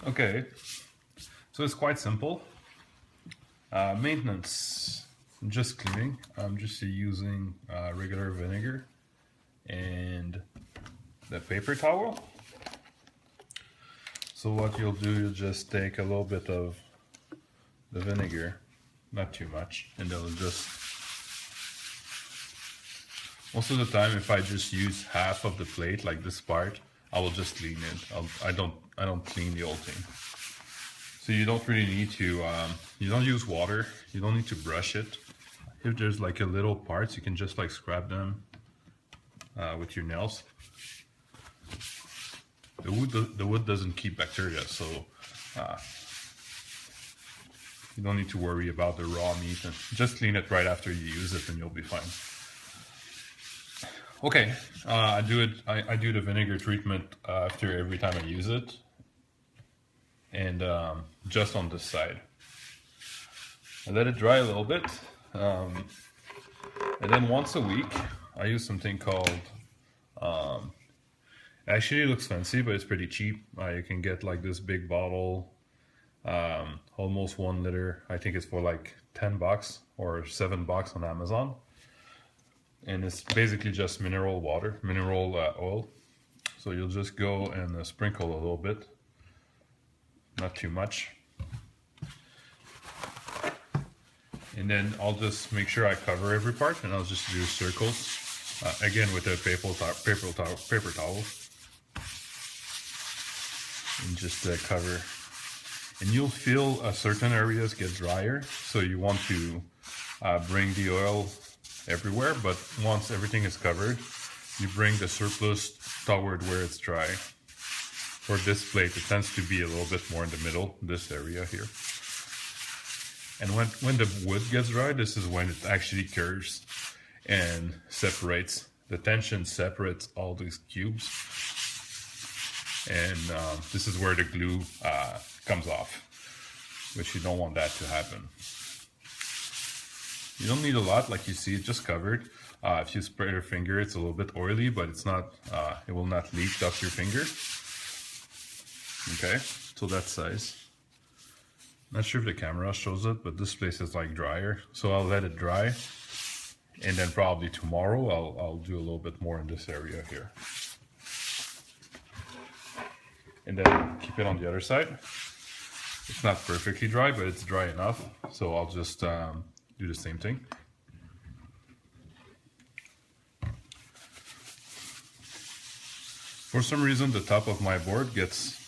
Okay, so it's quite simple. Maintenance, just cleaning. I'm just using regular vinegar and the paper towel. So what you'll do, you'll just take a little bit of the vinegar, not too much, and it'll just, most of the time if I just use half of the plate, like this part, I will just clean it. I don't clean the whole thing. So you don't really need to, you don't use water, you don't need to brush it. If there's like a little parts, you can just like scrap them with your nails. The wood doesn't keep bacteria, so you don't need to worry about the raw meat. And just clean it right after you use it and you'll be fine. Okay, I do the vinegar treatment after every time I use it. And just on this side. I let it dry a little bit. And then once a week, I use something called, actually it looks fancy, but it's pretty cheap. You can get like this big bottle, almost 1 liter. I think it's for like $10 or $7 on Amazon. And it's basically just mineral water, mineral oil. So you'll just go and sprinkle a little bit. Not too much. And then I'll just make sure I cover every part, and I'll just do circles. Again with a paper towel. And just cover. And you'll feel certain areas get drier, so you want to bring the oil everywhere, but once everything is covered, you bring the surplus toward where it's dry. For this plate, it tends to be a little bit more in the middle, this area here. And when the wood gets dry, this is when it actually curves and separates. The tension separates all these cubes. And this is where the glue comes off, which you don't want that to happen. You don't need a lot, like you see, it's just covered. If you spray your finger, it's a little bit oily, but it's not. It will not leak off your finger. Okay, so that size. Not sure if the camera shows it, but this place is like drier, so I'll let it dry, and then probably tomorrow I'll do a little bit more in this area here, and then keep it on the other side. It's not perfectly dry, but it's dry enough, so I'll just do the same thing. For some reason, the top of my board gets